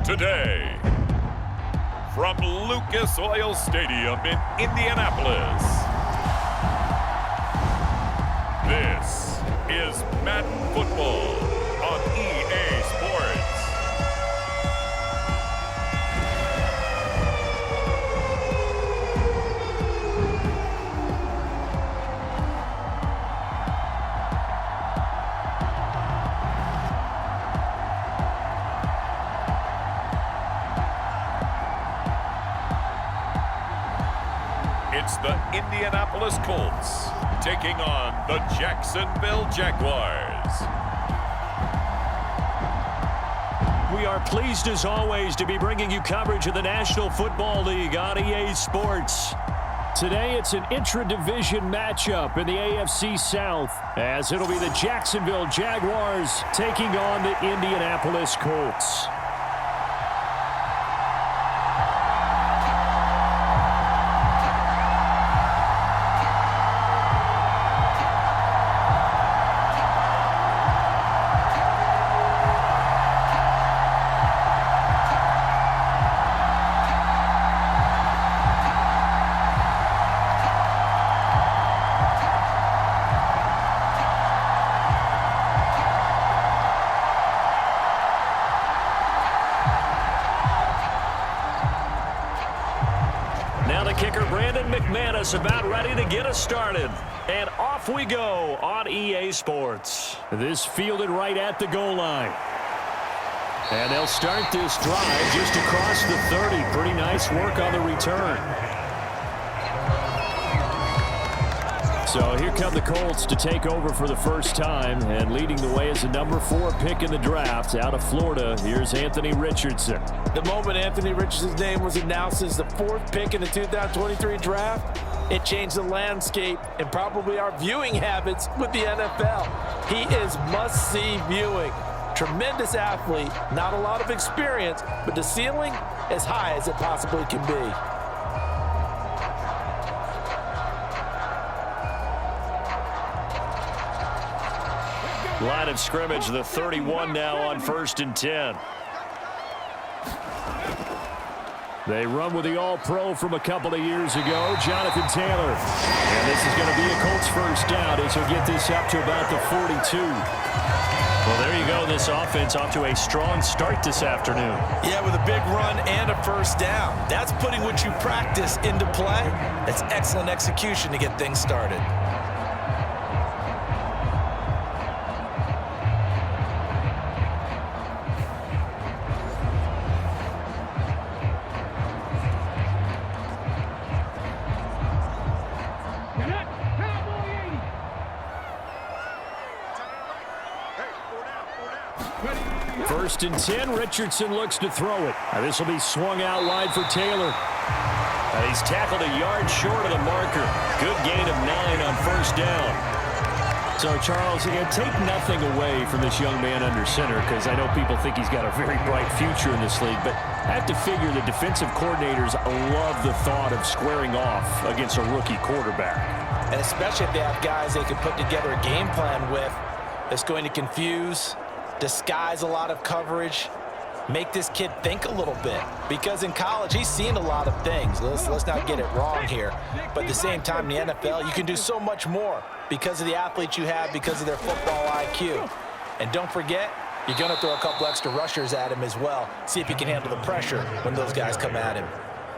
today. From Lucas Oil Stadium in Indianapolis, this is Madden Football on EA Sports. It's the Indianapolis Colts taking on the Jacksonville Jaguars. We are pleased as always to be bringing you coverage of the National Football League on EA Sports. Today it's an intra-division matchup in the AFC South, as it'll be the Jacksonville Jaguars taking on the Indianapolis Colts. About ready to get us started, and off we go on EA Sports. This fielded right at the goal line, and they'll start this drive just across the 30. Pretty nice work on the return. So here come the Colts to take over for the first time, and leading the way is the number 4 pick in the draft out of Florida. Here's Anthony Richardson. The moment Anthony Richardson's name was announced as the 4th pick in the 2023 draft, it changed the landscape and probably our viewing habits with the NFL. He is must-see viewing. Tremendous athlete, not a lot of experience, but the ceiling as high as it possibly can be. Line of scrimmage, the 31 now on 1st and 10. They run with the All-Pro from a couple of years ago, Jonathan Taylor. And this is going to be a Colts first down as he'll get this up to about the 42. Well, there you go. This offense off to a strong start this afternoon. Yeah, with a big run and a first down. That's putting what you practice into play. That's excellent execution to get things started. First and 10, Richardson looks to throw it. This will be swung out wide for Taylor. He's tackled a yard short of the marker. Good gain of 9 on first down. So, Charles, take nothing away from this young man under center, because I know people think he's got a very bright future in this league, but I have to figure the defensive coordinators love the thought of squaring off against a rookie quarterback. And especially if they have guys they can put together a game plan with that's going to confuse, disguise a lot of coverage, make this kid think a little bit. Because in college, he's seen a lot of things. Let's not get it wrong here. But at the same time, in the NFL, you can do so much more because of the athletes you have, because of their football IQ. And don't forget, you're going to throw a couple extra rushers at him as well. See if he can handle the pressure when those guys come at him.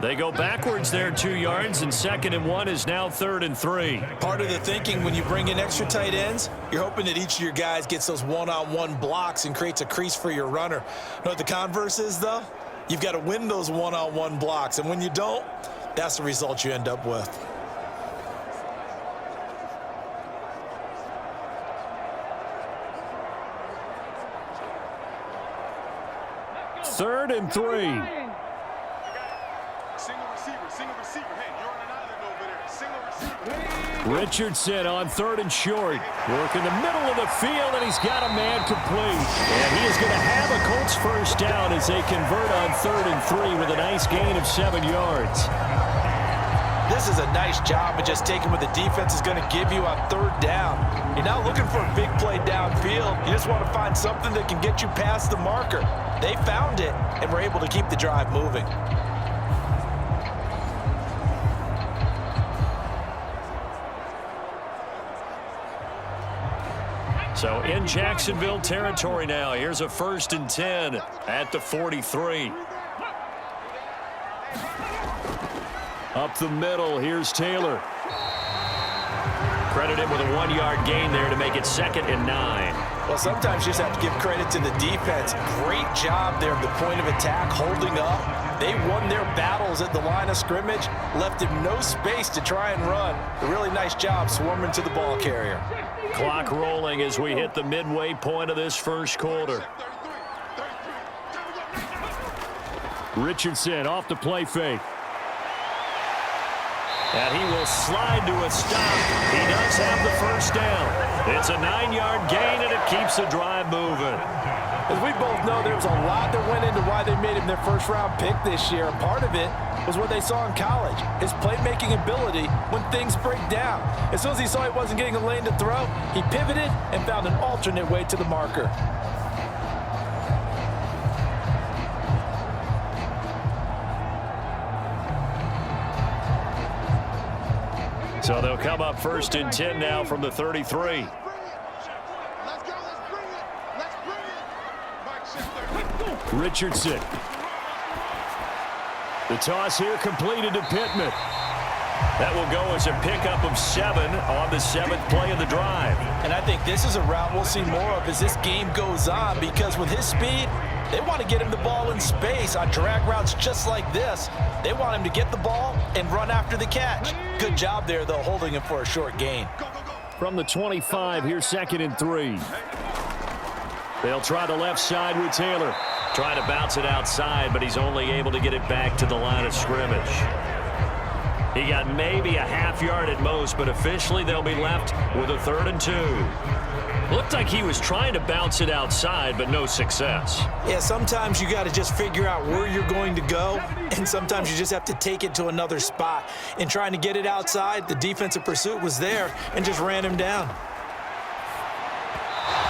They go backwards there 2 yards, and 2nd and 1 is now 3rd and 3. Part of the thinking when you bring in extra tight ends, you're hoping that each of your guys gets those one-on-one blocks and creates a crease for your runner. You know what the converse is, though? You've got to win those one-on-one blocks, and when you don't, that's the result you end up with. Third and 3. Richardson on 3rd and short. Work in the middle of the field, and he's got a man complete. And he is going to have a Colts first down as they convert on 3rd and 3 with a nice gain of 7 yards. This is a nice job of just taking what the defense is going to give you on third down. You're not looking for a big play downfield. You just want to find something that can get you past the marker. They found it and were able to keep the drive moving. So in Jacksonville territory now. Here's a 1st and 10 at the 43. Up the middle, here's Taylor. Credited with a 1-yard gain there to make it 2nd and 9. Well, sometimes you just have to give credit to the defense. Great job there at the point of attack, holding up. They won their battles at the line of scrimmage, left him no space to try and run. A really nice job swarming to the ball carrier. Clock rolling as we hit the midway point of this first quarter. Richardson off the play fake. And he will slide to a stop. He does have the first down. It's a 9-yard gain, and it keeps the drive moving. As we both know, there was a lot that went into why they made him their first-round pick this year. Part of it was what they saw in college, his playmaking ability when things break down. As soon as he saw he wasn't getting a lane to throw, he pivoted and found an alternate way to the marker. So they'll come up 1st and 10 now from the 33. Richardson. The toss here completed to Pittman. That will go as a pickup of 7 on the 7th play of the drive. And I think this is a route we'll see more of as this game goes on, because with his speed, they want to get him the ball in space on drag routes just like this. They want him to get the ball and run after the catch. Good job there, though, holding him for a short gain. From the 25, here's 2nd and 3. They'll try the left side with Taylor. Trying to bounce it outside, but he's only able to get it back to the line of scrimmage. He got maybe a half-yard at most, but officially they'll be left with a 3rd and 2. Looked like he was trying to bounce it outside, but no success. Yeah, sometimes you got to just figure out where you're going to go, and sometimes you just have to take it to another spot. In trying to get it outside, the defensive pursuit was there and just ran him down.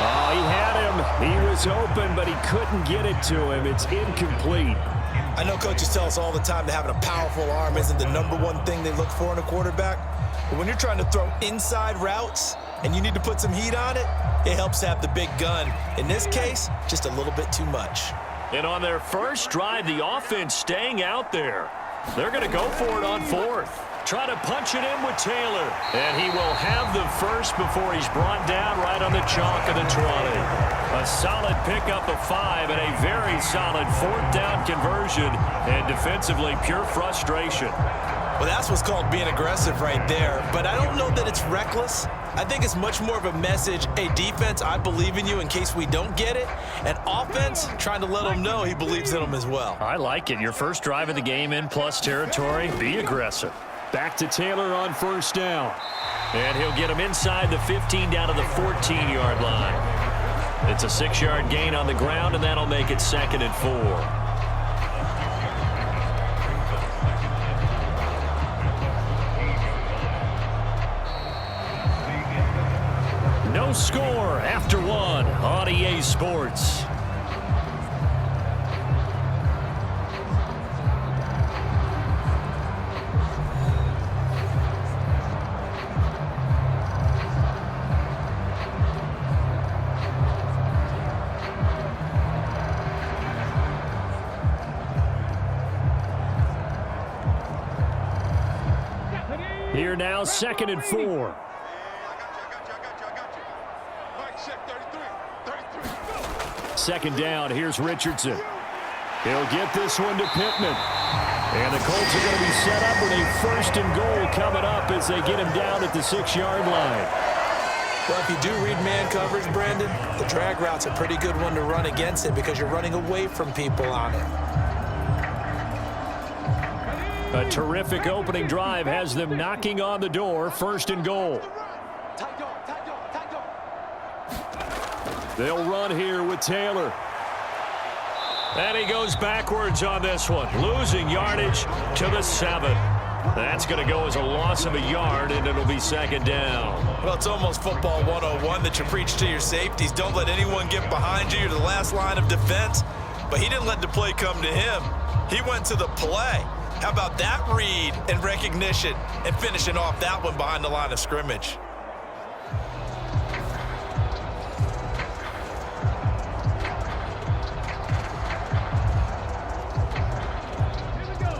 Oh, he had him. He was open, but he couldn't get it to him. It's incomplete. I know coaches tell us all the time that having a powerful arm isn't the #1 thing they look for in a quarterback. But when you're trying to throw inside routes and you need to put some heat on it, it helps to have the big gun. In this case, just a little bit too much. And on their first drive, the offense staying out there. They're going to go for it on 4th. Try to punch it in with Taylor. And he will have the first before he's brought down right on the chalk of the 20. A solid pickup of 5 and a very solid 4th down conversion. And defensively, pure frustration. Well, that's what's called being aggressive right there. But I don't know that it's reckless. I think it's much more of a message. Hey, defense, I believe in you in case we don't get it. And offense, trying to let him know he believes in them as well. I like it. Your first drive of the game in plus territory. Be aggressive. Back to Taylor on 1st down. And he'll get him inside the 15 down to the 14-yard line. It's a 6-yard gain on the ground, and that'll make it 2nd and 4. No score after 1 on EA Sports. Here now, 2nd and 4. Second down, here's Richardson. He'll get this one to Pittman. And the Colts are going to be set up with a 1st and goal coming up as they get him down at the 6-yard line. Well, if you do read man coverage, Brandon, the drag route's a pretty good one to run against it because you're running away from people on it. A terrific opening drive has them knocking on the door. 1st and goal. They'll run here with Taylor. And he goes backwards on this one, losing yardage to the 7. That's going to go as a loss of a yard, and it'll be second down. Well, it's almost football 101 that you preach to your safeties. Don't let anyone get behind you. You're the last line of defense. But he didn't let the play come to him. He went to the play. How about that read and recognition and finishing off that one behind the line of scrimmage?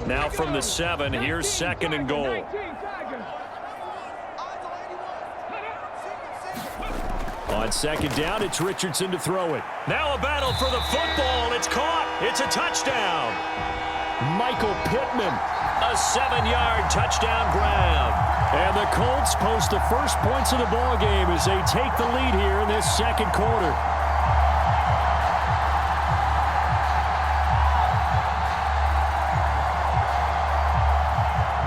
Now from the 7, here's second and goal. On second down, it's Richardson to throw it. Now a battle for the football. It's caught. It's a touchdown. Michael Pittman, a 7-yard touchdown grab. And the Colts post the first points of the ball game as they take the lead here in this second quarter.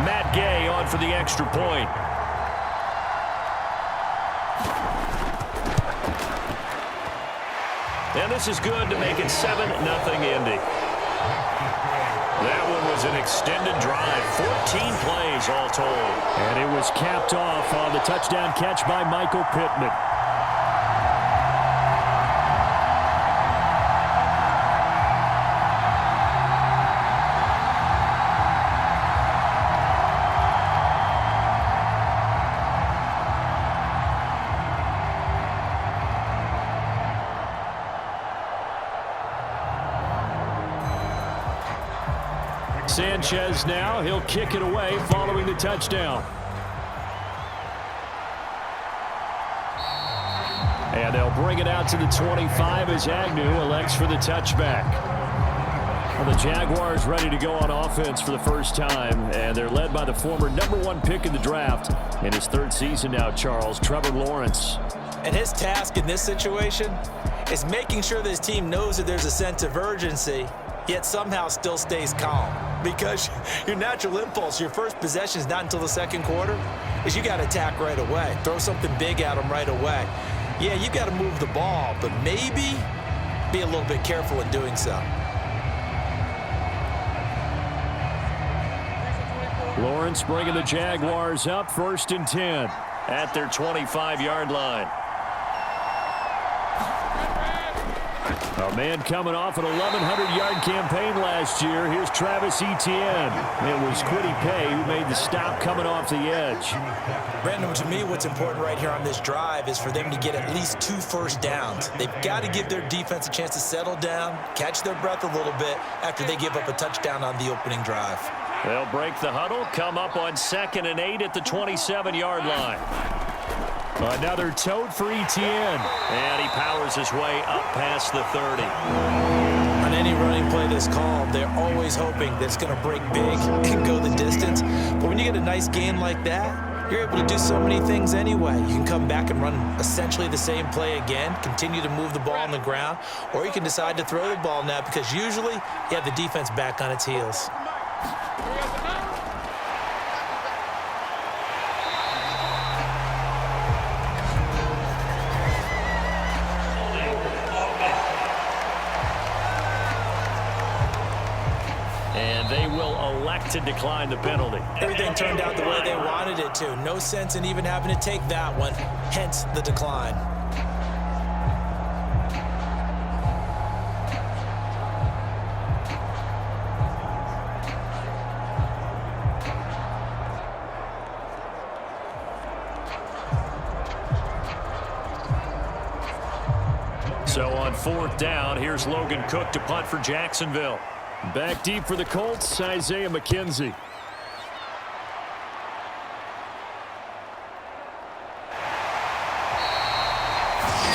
Matt Gay on for the extra point. And this is good to make it 7-0 Indy. That one was an extended drive, 14 plays all told. And it was capped off on the touchdown catch by Michael Pittman. Sanchez now, he'll kick it away following the touchdown. And they'll bring it out to the 25 as Agnew elects for the touchback. Well, the Jaguars ready to go on offense for the first time, and they're led by the former #1 pick in the draft in his 3rd season now, Charles, Trevor Lawrence. And his task in this situation is making sure that his team knows that there's a sense of urgency, yet somehow still stays calm. Because your natural impulse, your first possession is not until the second quarter, is you got to attack right away. Throw something big at them right away. Yeah, you got to move the ball, but maybe be a little bit careful in doing so. Lawrence bringing the Jaguars up, 1st and 10 at their 25-yard line. A man coming off an 1,100-yard campaign last year. Here's Travis Etienne. It was Kwity Paye who made the stop coming off the edge. Brandon, to me, what's important right here on this drive is for them to get at least 2 first downs. They've got to give their defense a chance to settle down, catch their breath a little bit after they give up a touchdown on the opening drive. They'll break the huddle, come up on 2nd and 8 at the 27-yard line. Another tote for Etienne. And he powers his way up past the 30. On any running play that's called, they're always hoping that it's going to break big and go the distance. But when you get a nice gain like that, you're able to do so many things anyway. You can come back and run essentially the same play again, continue to move the ball on the ground, or you can decide to throw the ball now because usually you have the defense back on its heels. To decline the penalty. Everything turned out the way they wanted it to. No sense in even having to take that one, hence the decline. So on 4th down, here's Logan Cook to punt for Jacksonville. Back deep for the Colts, Isaiah McKenzie.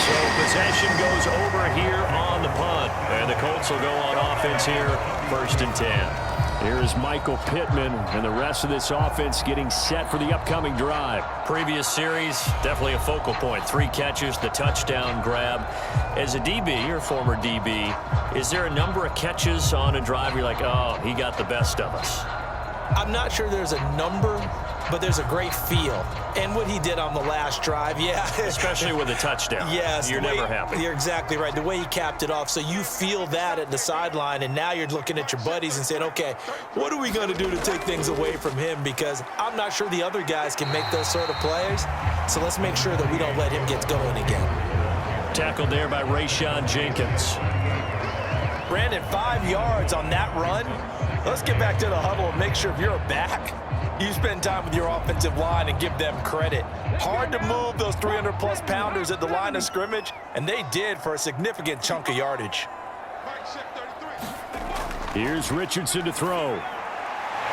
So possession goes over here on the punt. And the Colts will go on offense here, 1st and 10. Here is Michael Pittman and the rest of this offense getting set for the upcoming drive. Previous series, definitely a focal point. 3 catches, the touchdown grab. As a DB, or former DB, is there a number of catches on a drive you're like, oh, he got the best of us? I'm not sure there's a number but there's a great feel. And what he did on the last drive, yeah. Especially with a touchdown. Yes. You're never happy. You're exactly right. The way he capped it off, so you feel that at the sideline, and now you're looking at your buddies and saying, okay, what are we going to do to take things away from him? Because I'm not sure the other guys can make those sort of plays, so let's make sure that we don't let him get going again. Tackled there by Rayshon Jenkins. Brandon, 5 yards on that run. Let's get back to the huddle and make sure if you're a back, you spend time with your offensive line and give them credit. Hard to move those 300-plus pounders at the line of scrimmage, and they did for a significant chunk of yardage. Here's Richardson to throw.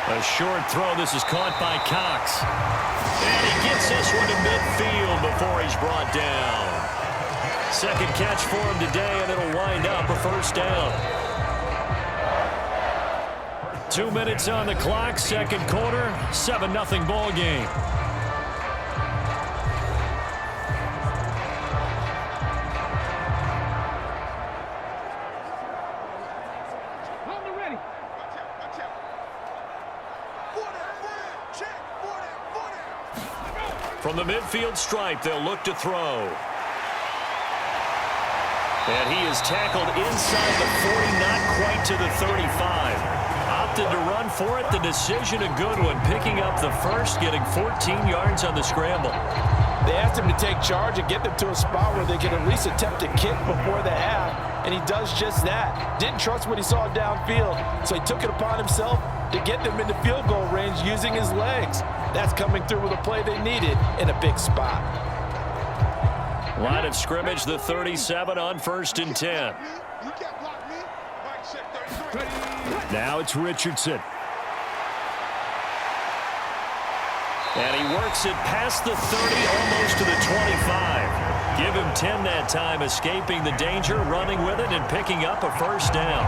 A short throw. This is caught by Cox. And he gets this one to midfield before he's brought down. Second catch for him today, and it'll wind up a first down. 2 minutes on the clock, second quarter, 7-0 ball game. From the midfield stripe, they'll look to throw. And he is tackled inside the 40, not quite to the 35. Opted to run for it. The decision a good one, picking up the first, getting 14 yards on the scramble. They asked him to take charge and get them to a spot where they can at least attempt a kick before the half, and he does just that. Didn't trust what he saw downfield, so he took it upon himself to get them into field goal range using his legs. That's coming through with a play they needed in a big spot. Line of scrimmage, the 37 on 1st and 10. Now it's Richardson. And he works it past the 30, almost to the 25. Give him 10 that time, escaping the danger, running with it, and picking up a first down.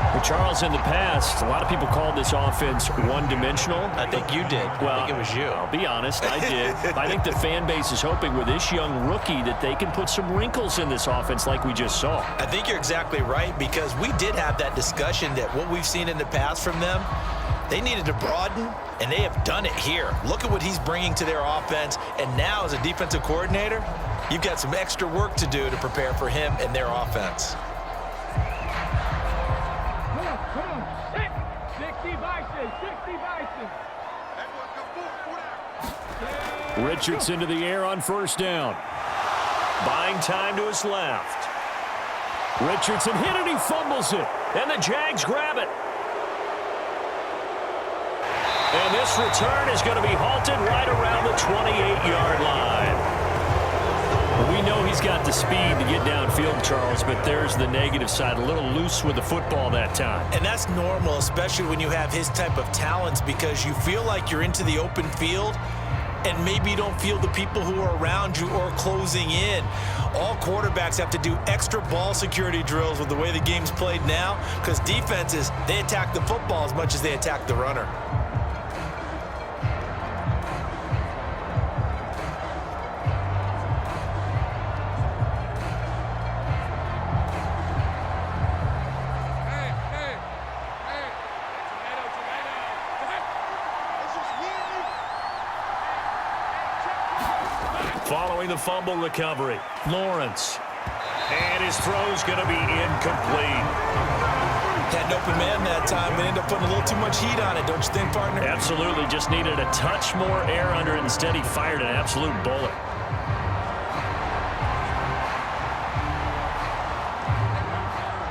Well, Charles, in the past, a lot of people called this offense one-dimensional. I think you did. Well, I think it was you. I'll be honest, I did. I think the fan base is hoping with this young rookie that they can put some wrinkles in this offense like we just saw. I think you're exactly right, because we did have that discussion that what we've seen in the past from them, they needed to broaden, and they have done it here. Look at what he's bringing to their offense, and now as a defensive coordinator, you've got some extra work to do to prepare for him and their offense. Richardson to the air on first down. Buying time to his left. Richardson hit it, he fumbles it. And the Jags grab it. And this return is going to be halted right around the 28-yard line. We know he's got the speed to get downfield, Charles, but there's the negative side. A little loose with the football that time. And that's normal, especially when you have his type of talents, because you feel like you're into the open field, and maybe you don't feel the people who are around you or closing in. All quarterbacks have to do extra ball security drills with the way the game's played now, because defenses, they attack the football as much as they attack the runner. Following the fumble recovery, Lawrence. And his throw's going to be incomplete. Had an open man that time and ended up putting a little too much heat on it, don't you think, partner? Absolutely. Just needed a touch more air under it. Instead, he fired an absolute bullet.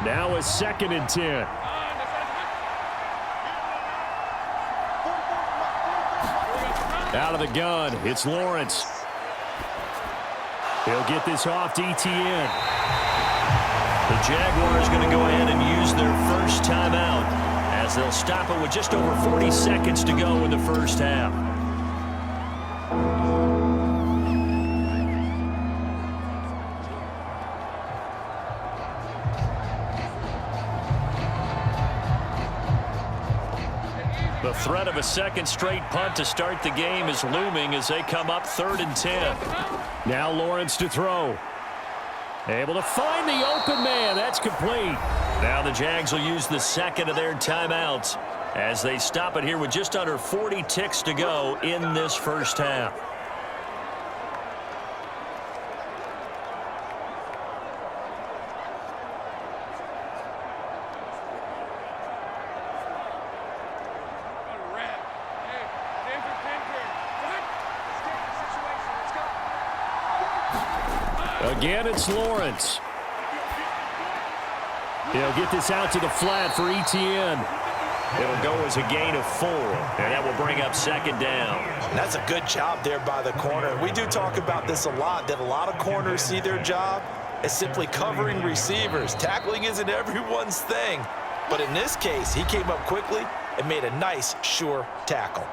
Now a 2nd and 10. Out of the gun, it's Lawrence. He'll get this off to ETN. The Jaguars going to go ahead and use their first timeout as they'll stop it with just over 40 seconds to go in the first half. The threat of a second straight punt to start the game is looming as they come up 3rd and 10. Now Lawrence to throw. Able to find the open man. That's complete. Now the Jags will use the second of their timeouts as they stop it here with just under 40 ticks to go in this first half. Again, it's Lawrence. He'll get this out to the flat for Etienne. It'll go as a gain of 4, and that will bring up second down. That's a good job there by the corner. We do talk about this a lot, that a lot of corners see their job as simply covering receivers. Tackling isn't everyone's thing. But in this case, he came up quickly and made a nice, sure tackle.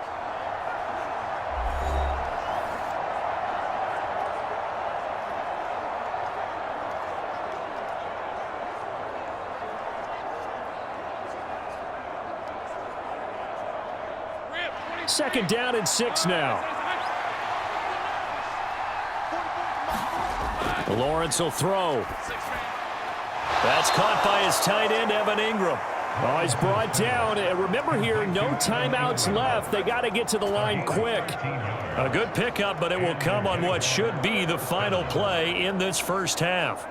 Second down and 6 now. Lawrence will throw. That's caught by his tight end, Evan Ingram. Oh, he's brought down. And remember here, no timeouts left. They got to get to the line quick. A good pickup, but it will come on what should be the final play in this first half.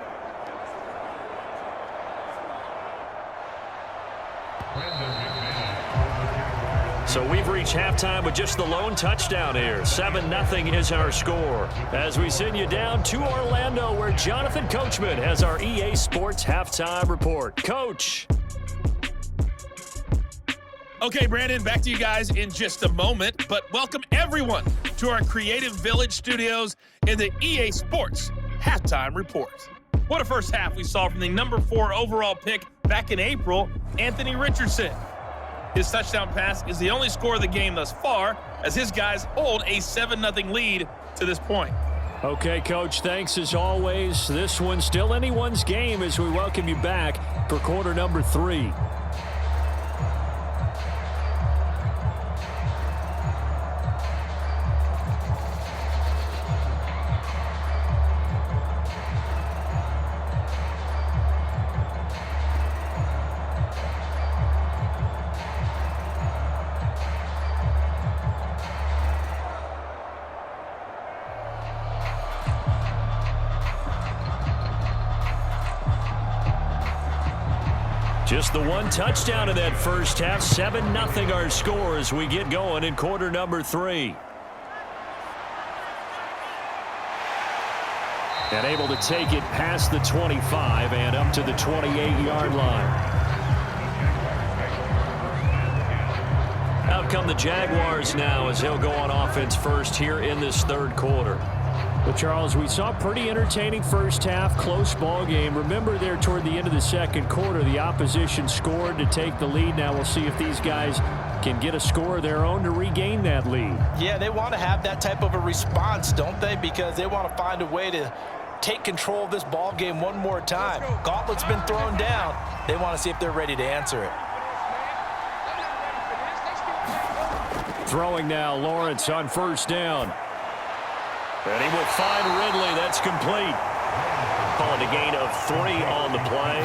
So we've reached halftime with just the lone touchdown here. 7-0 is our score. As we send you down to Orlando, where Jonathan Coachman has our EA Sports Halftime Report. Coach. Okay, Brandon, back to you guys in just a moment. But welcome everyone to our Creative Village studios in the EA Sports Halftime Report. What a first half we saw from the number 4 overall pick back in April, Anthony Richardson. His touchdown pass is the only score of the game thus far, as his guys hold a 7-0 lead to this point. Okay, Coach, thanks as always. This one's still anyone's game as we welcome you back for quarter number 3. Just the one touchdown in that first half. 7-0 our score as we get going in quarter number 3. And able to take it past the 25 and up to the 28-yard line. Out come the Jaguars now as they'll go on offense first here in this third quarter. But, Charles, we saw a pretty entertaining first half, close ball game. Remember there toward the end of the second quarter, the opposition scored to take the lead. Now we'll see if these guys can get a score of their own to regain that lead. Yeah, they want to have that type of a response, don't they? Because they want to find a way to take control of this ball game one more time. Gauntlet's been thrown down. They want to see if they're ready to answer it. Throwing now, Lawrence on first down. And he will find Ridley. That's complete. Call it a gain of 3 on the play,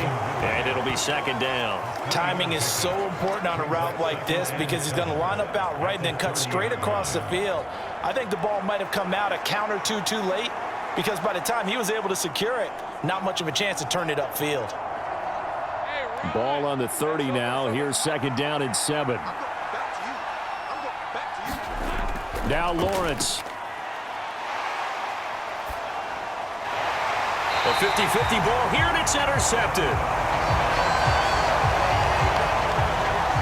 and it'll be second down. Timing is so important on a route like this because he's going to line up out right and then cut straight across the field. I think the ball might have come out a count or two too late because by the time he was able to secure it, not much of a chance to turn it upfield. Ball on the 30 now. Here's second down and 7. Now Lawrence. A 50-50 ball here, and it's intercepted.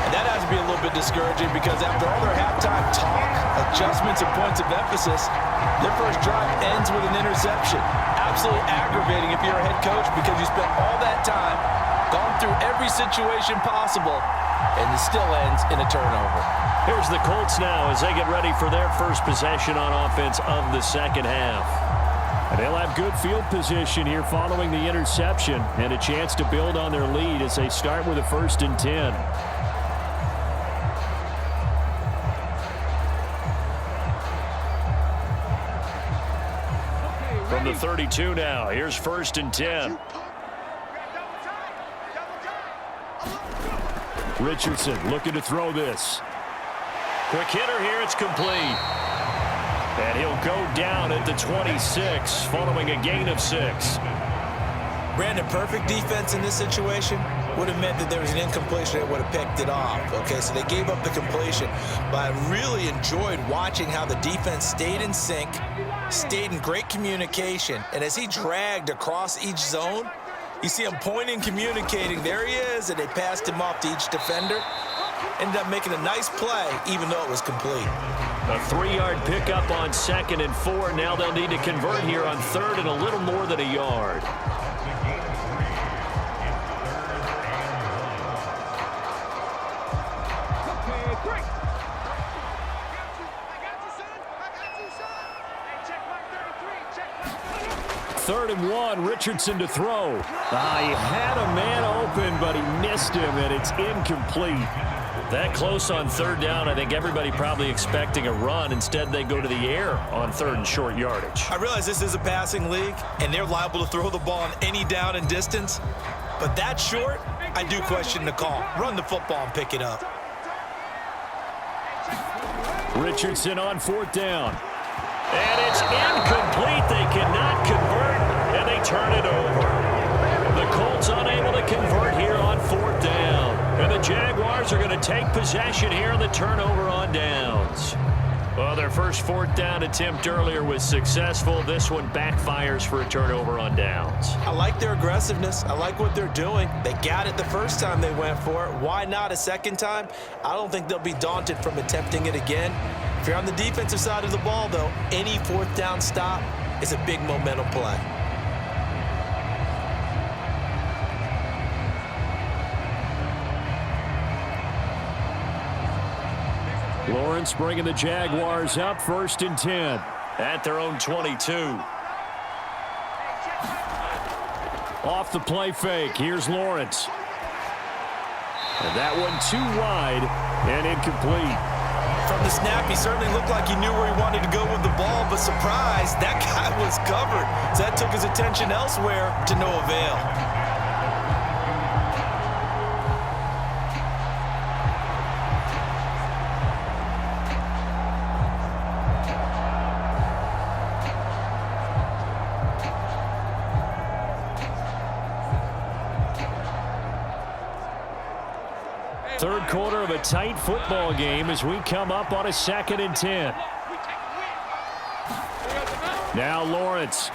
And that has to be a little bit discouraging because after all their halftime talk, adjustments, and points of emphasis, their first drive ends with an interception. Absolutely aggravating if you're a head coach because you spent all that time, gone through every situation possible, and it still ends in a turnover. Here's the Colts now as they get ready for their first possession on offense of the second half. And they'll have good field position here following the interception and a chance to build on their lead as they start with a 1st and 10. From the 32 now. Here's 1st and 10. Richardson looking to throw this. Quick hitter here. It's complete. And he'll go down at the 26 following a gain of 6. Brandon, perfect defense in this situation would have meant that there was an incompletion that would have picked it off. Okay, so they gave up the completion. But I really enjoyed watching how the defense stayed in sync, stayed in great communication. And as he dragged across each zone, you see him pointing, communicating. There he is, and they passed him off to each defender. Ended up making a nice play, even though it was complete. A 3-yard pickup on 2nd and 4. Now they'll need to convert here on 3rd and a little more than a yard. Third and 1, Richardson to throw. He had a man open, but he missed him, and it's incomplete. That close on 3rd down, I think everybody probably expecting a run. Instead, they go to the air on 3rd and short yardage. I realize this is a passing league, and they're liable to throw the ball on any down and distance. But that short, I do question the call. Run the football and pick it up. Richardson on 4th down. And it's incomplete. They cannot convert, and they turn it over. The Colts unable to convert here on 4th down. And the Jaguars are going to take possession here on the turnover on downs. Well, their first 4th down attempt earlier was successful. This one backfires for a turnover on downs. I like their aggressiveness. I like what they're doing. They got it the first time they went for it. Why not a second time? I don't think they'll be daunted from attempting it again. If you're on the defensive side of the ball, though, any 4th down stop is a big momentum play. Lawrence bringing the Jaguars up, 1st and 10. At their own 22. Off the play fake, here's Lawrence. And that one too wide and incomplete. From the snap, he certainly looked like he knew where he wanted to go with the ball, but surprise, that guy was covered. So that took his attention elsewhere to no avail. Third quarter of a tight football game as we come up on a 2nd and 10. Now Lawrence.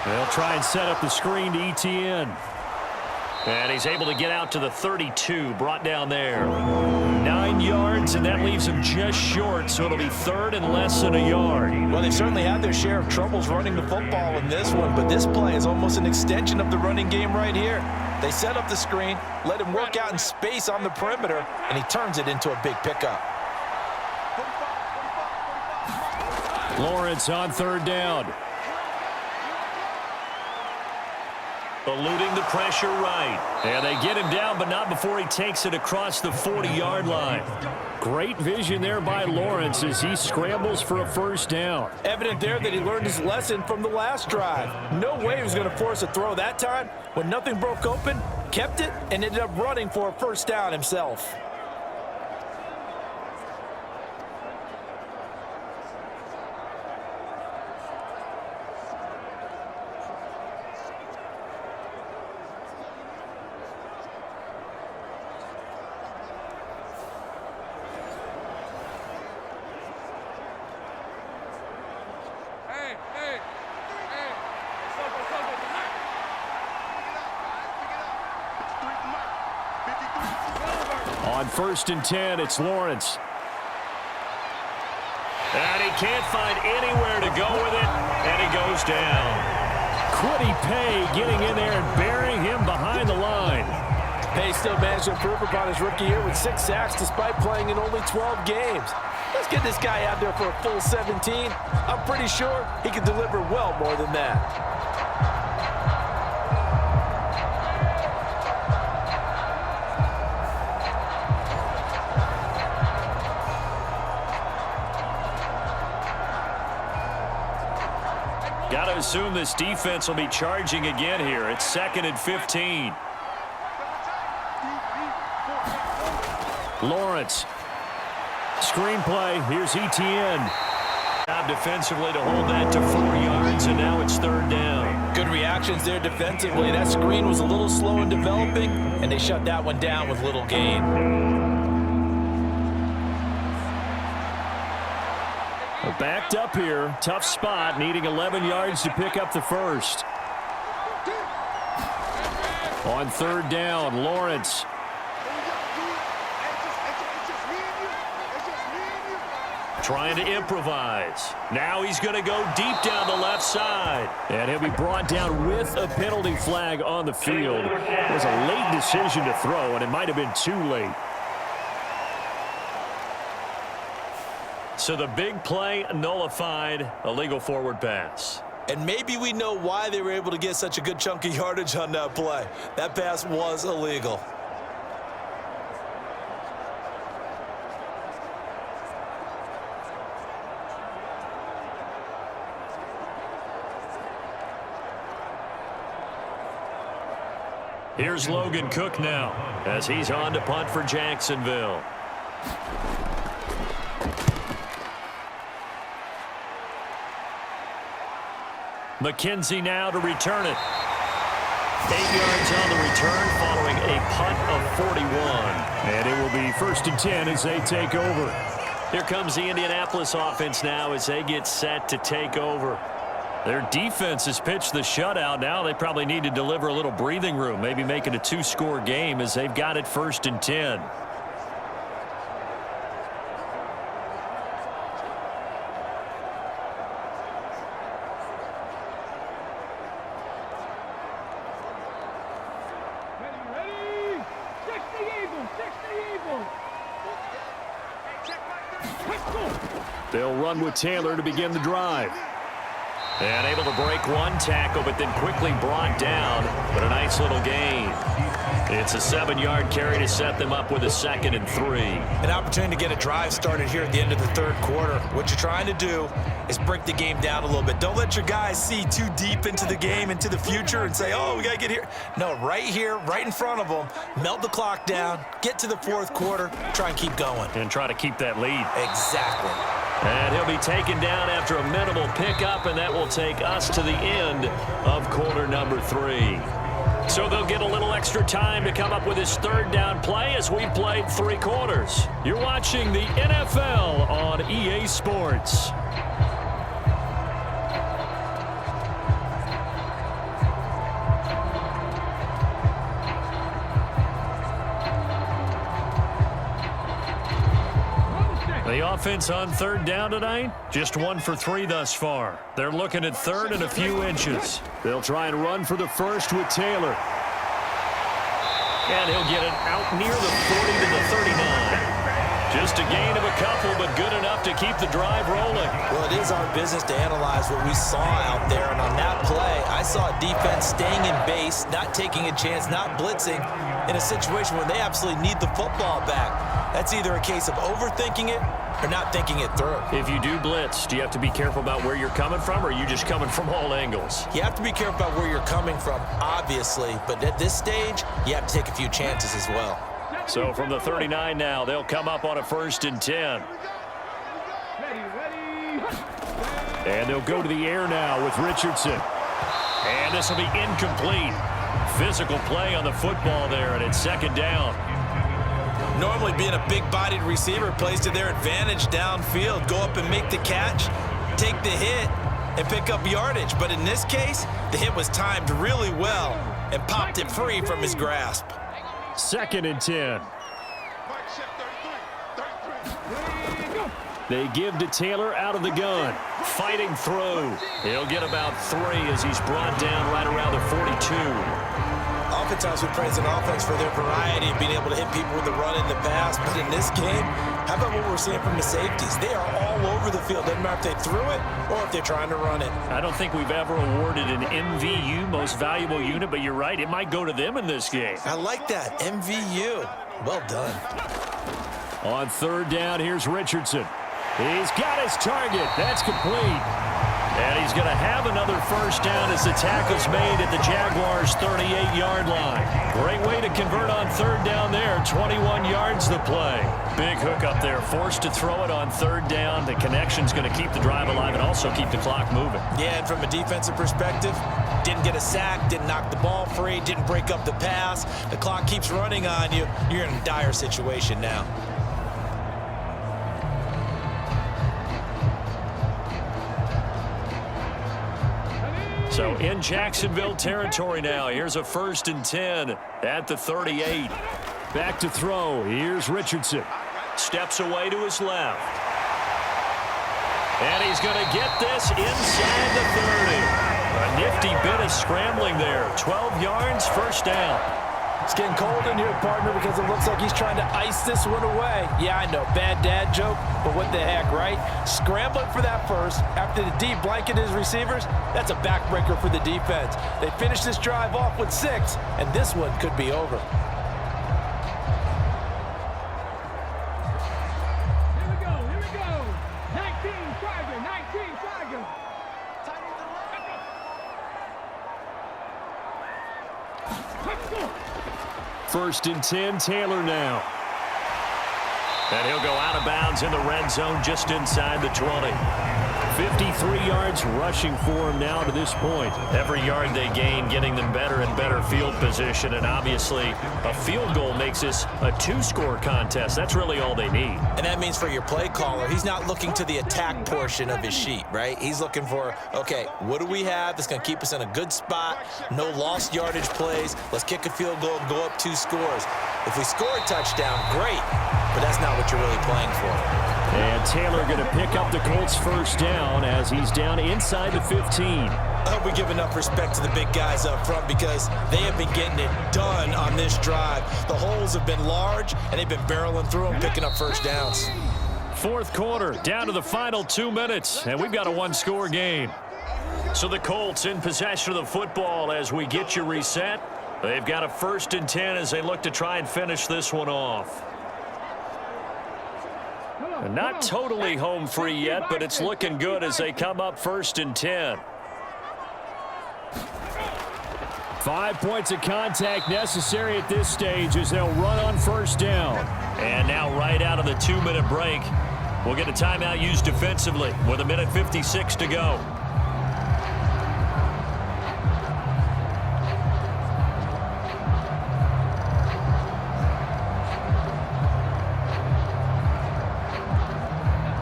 They'll try and set up the screen to ETN. And he's able to get out to the 32, brought down there. 9 yards, and that leaves him just short, so it'll be 3rd and less than a yard. Well, they've certainly had their share of troubles running the football in this one, but this play is almost an extension of the running game right here. They set up the screen, let him work out in space on the perimeter, and he turns it into a big pickup. Lawrence on 3rd down. Eluding the pressure right. And they get him down, but not before he takes it across the 40-yard line. Great vision there by Lawrence as he scrambles for a 1st down. Evident there that he learned his lesson from the last drive. No way he was going to force a throw that time. When nothing broke open, kept it, and ended up running for a 1st down himself. On 1st and 10, it's Lawrence. And he can't find anywhere to go with it, and he goes down. Quiddy Pay getting in there and burying him behind the line. Pay still managed to improve upon his rookie year with 6 sacks despite playing in only 12 games. Let's get this guy out there for a full 17. I'm pretty sure he can deliver well more than that. assume this defense will be charging again here. It's 2nd and 15. Lawrence. Screenplay. Here's Etienne. Job defensively to hold that to 4 yards, and now it's 3rd down. Good reactions there defensively. That screen was a little slow in developing, and they shut that one down with little gain. Well, backed up here. Tough spot, needing 11 yards to pick up the first. On 3rd down, Lawrence. Trying to improvise. Now he's going to go deep down the left side. And he'll be brought down with a penalty flag on the field. It was a late decision to throw, and it might have been too late. So the big play nullified, a legal forward pass. And maybe we know why they were able to get such a good chunk of yardage on that play. That pass was illegal. Here's Logan Cook now as he's on to punt for Jacksonville. McKenzie now to return it. 8 yards on the return following a punt of 41. And it will be 1st and 10 as they take over. Here comes the Indianapolis offense now as they get set to take over. Their defense has pitched the shutout. Now they probably need to deliver a little breathing room, maybe make it a 2-score game as they've got it 1st and 10. They'll run with Taylor to begin the drive. And able to break one tackle, but then quickly brought down. But a nice little gain. It's a 7-yard carry to set them up with a 2nd and 3. An opportunity to get a drive started here at the end of the 3rd quarter. What you're trying to do is break the game down a little bit. Don't let your guys see too deep into the game, into the future, and say, oh, we got to get here. No, right here, right in front of them, melt the clock down, get to the 4th quarter, try and keep going. And try to keep that lead. Exactly. And he'll be taken down after a minimal pickup, and that will take us to the end of quarter number 3. So they'll get a little extra time to come up with his 3rd down play as we played 3 quarters. You're watching the NFL on EA Sports. The offense on 3rd down tonight, just 1 for 3 thus far. They're looking at 3rd and a few inches. They'll try and run for the first with Taylor. And he'll get it out near the 40 to the 39. Just a gain of a couple, but good enough to keep the drive rolling. Well, it is our business to analyze what we saw out there, and on that play, I saw a defense staying in base, not taking a chance, not blitzing, in a situation where they absolutely need the football back. That's either a case of overthinking it or not thinking it through. If you do blitz, do you have to be careful about where you're coming from, or are you just coming from all angles? You have to be careful about where you're coming from, obviously, but at this stage, you have to take a few chances as well. So from the 39 now, they'll come up on a 1st and 10. And they'll go to the air now with Richardson. And this will be incomplete. Physical play on the football there, and it's 2nd down. Normally being a big-bodied receiver plays to their advantage downfield. Go up and make the catch, take the hit, and pick up yardage. But in this case, the hit was timed really well and popped it free from his grasp. 2nd and 10. They give to Taylor out of the gun. Fighting through. He'll get about 3 as he's brought down right around the 42. Oftentimes we praise an offense for their variety of being able to hit people with the run in the pass. But in this game, how about what we're seeing from the safeties? They are all over the field. Doesn't matter if they threw it or if they're trying to run it. I don't think we've ever awarded an MVU, most valuable unit, but you're right. It might go to them in this game. I like that. MVU. Well done. On 3rd down, here's Richardson. He's got his target. That's complete. And he's going to have another first down as the tackle's made at the Jaguars' 38-yard line. Great way to convert on third down there. 21 yards the play. Big hook up there. Forced to throw it on third down. The connection's going to keep the drive alive and also keep the clock moving. Yeah, and from a defensive perspective, didn't get a sack, didn't knock the ball free, didn't break up the pass. The clock keeps running on you. You're in a dire situation now. So in Jacksonville territory now. Here's a 1st and 10 at the 38. Back to throw. Here's Richardson. Steps away to his left. And he's going to get this inside the 30. A nifty bit of scrambling there. 12 yards, first down. It's getting cold in here, partner, because it looks like he's trying to ice this one away. Yeah, I know, bad dad joke, but what the heck, right? Scrambling for that first after the D blanketed his receivers, that's a backbreaker for the defense. They finished this drive off with 6, and this one could be over. Here we go. 19 Tiger. First and 10, Taylor now. And he'll go out of bounds in the red zone just inside the 20. 53 yards rushing for him now to this point. Every yard they gain getting them better and better field position, and obviously a field goal makes this a 2-score contest. That's really all they need. And that means for your play caller, he's not looking to the attack portion of his sheet, right? He's looking for, okay, what do we have that's going to keep us in a good spot? No lost yardage plays. Let's kick a field goal and go up 2 scores. If we score a touchdown, great, but that's not what you're really playing for. And Taylor going to pick up the Colts' first down as he's down inside the 15. I hope we give enough respect to the big guys up front because they have been getting it done on this drive. The holes have been large, and they've been barreling through them, picking up first downs. Fourth quarter, down to the final 2 minutes, and we've got a 1-score game. So the Colts in possession of the football as we get you reset. They've got a 1st and 10 as they look to try and finish this one off. Not totally home free yet, but it's looking good as they come up 1st and 10. 5 points of contact necessary at this stage as they'll run on first down. And now right out of the 2-minute break, we'll get a timeout used defensively with 1:56 to go.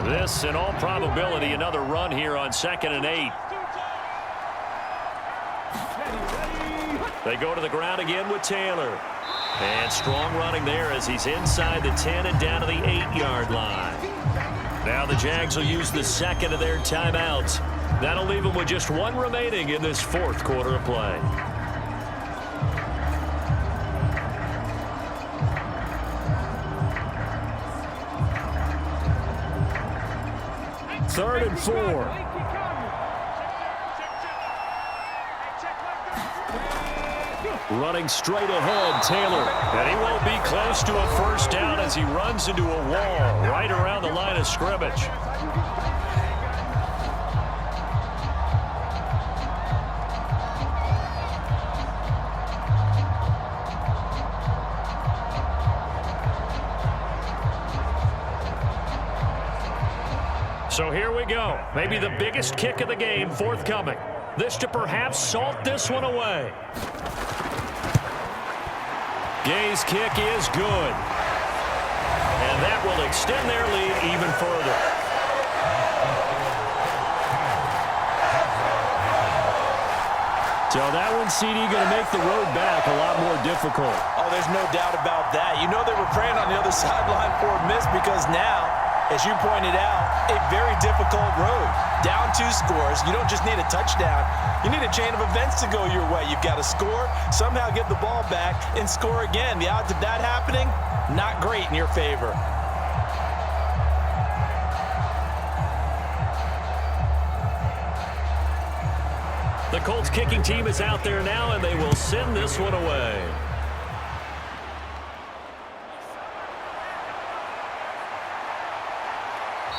This, in all probability, another run here on 2nd and 8. They go to the ground again with Taylor. And strong running there as he's inside the 10 and down to the 8-yard line. Now the Jags will use the second of their timeouts. That'll leave them with just 1 remaining in this 4th quarter of play. Third and 4. Running straight ahead, Taylor. And he won't be close to a first down as he runs into a wall right around the line of scrimmage. So here we go. Maybe the biggest kick of the game forthcoming. This to perhaps salt this one away. Gay's kick is good. And that will extend their lead even further. So that one, CD, going to make the road back a lot more difficult. Oh, there's no doubt about that. You know they were praying on the other sideline for a miss because now, as you pointed out, a very difficult road. Down 2 scores. You don't just need a touchdown. You need a chain of events to go your way. You've got to score, somehow get the ball back, and score again. The odds of that happening, not great in your favor. The Colts kicking team is out there now, and they will send this one away.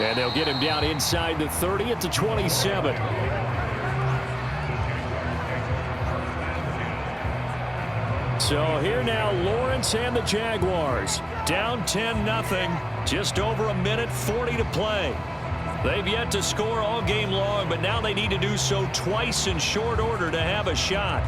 And they'll get him down inside the 30 at the 27. So here now, Lawrence and the Jaguars. Down 10-0. Just over a minute 40 to play. They've yet to score all game long, but now they need to do so twice in short order to have a shot.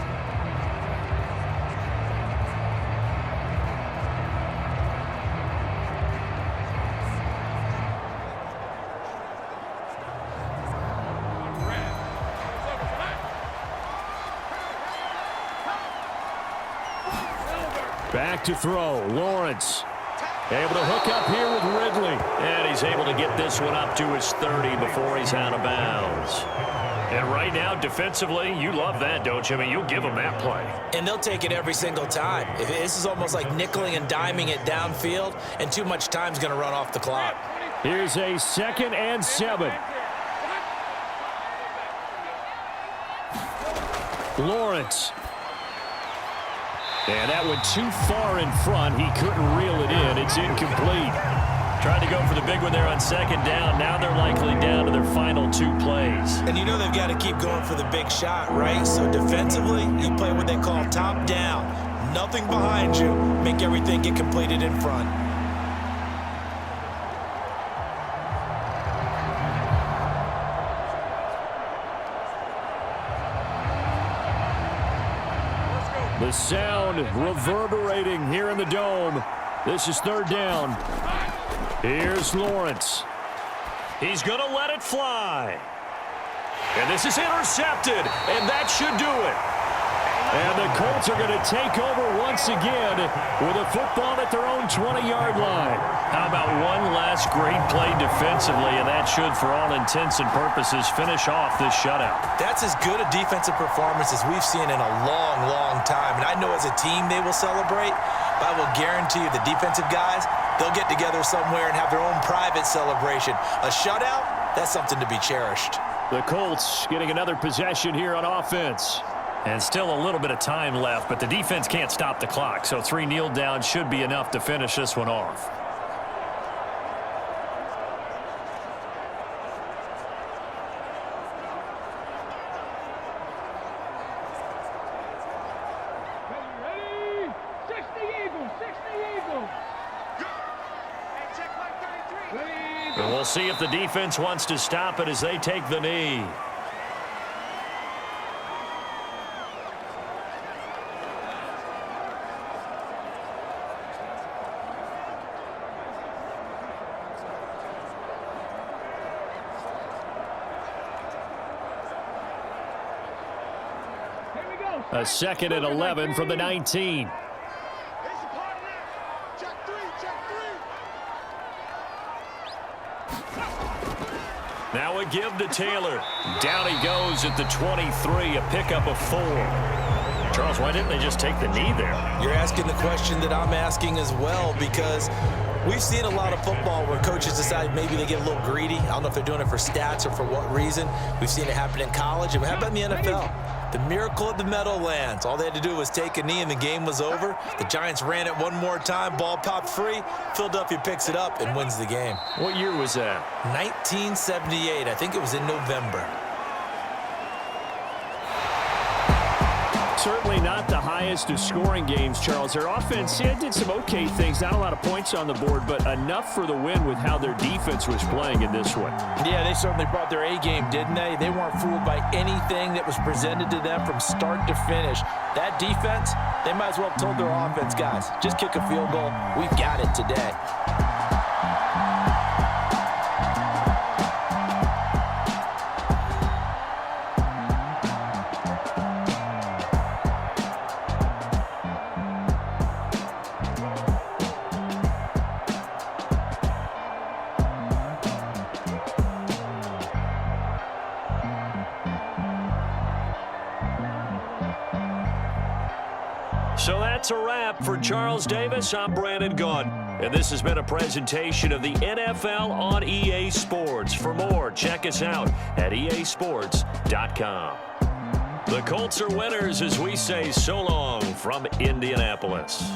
Back to throw. Lawrence able to hook up here with Ridley. And he's able to get this one up to his 30 before he's out of bounds. And right now, defensively, you love that, don't you? I mean, you'll give them that play. And they'll take it every single time. This is almost like nickeling and diming it downfield, and too much time's going to run off the clock. Here's a 2nd and 7. Lawrence. And that went too far in front. He couldn't reel it in. It's incomplete. Tried to go for the big one there on 2nd down. Now they're likely down to their final 2 plays. And you know they've got to keep going for the big shot, right? So defensively, you play what they call top down. Nothing behind you. Make everything get completed in front. The sound reverberating here in the dome. This is 3rd down. Here's Lawrence. He's going to let it fly. And this is intercepted, and that should do it. And the Colts are going to take over once again with a football at their own 20-yard line. How about one last great play defensively, and that should, for all intents and purposes, finish off this shutout. That's as good a defensive performance as we've seen in a long, long time. And I know as a team they will celebrate, but I will guarantee you the defensive guys, they'll get together somewhere and have their own private celebration. A shutout, that's something to be cherished. The Colts getting another possession here on offense. And still a little bit of time left, but the defense can't stop the clock, so 3 kneel downs should be enough to finish this one off. Ready? 60 Eagles, 60 Eagles. Hey, check mark 33. Ready? And we'll see if the defense wants to stop it as they take the knee. A 2nd and 11 from the 19. Now a give to Taylor. Down he goes at the 23, a pickup of 4. Charles, why didn't they just take the knee there? You're asking the question that I'm asking as well, because we've seen a lot of football where coaches decide maybe they get a little greedy. I don't know if they're doing it for stats or for what reason. We've seen it happen in college, and how about in the NFL? The miracle of the Meadowlands. All they had to do was take a knee and the game was over. The Giants ran it one more time. Ball popped free. Philadelphia picks it up and wins the game. What year was that? 1978. I think it was in November. Certainly not the highest of scoring games, Charles. Their offense did some okay things. Not a lot of points on the board, but enough for the win with how their defense was playing in this one. Yeah, they certainly brought their A game, didn't they? They weren't fooled by anything that was presented to them from start to finish. That defense, they might as well have told their offense, guys, just kick a field goal. We've got it today. So that's a wrap for Charles Davis. I'm Brandon Gaudin, and this has been a presentation of the NFL on EA Sports. For more, check us out at easports.com. The Colts are winners as we say so long from Indianapolis.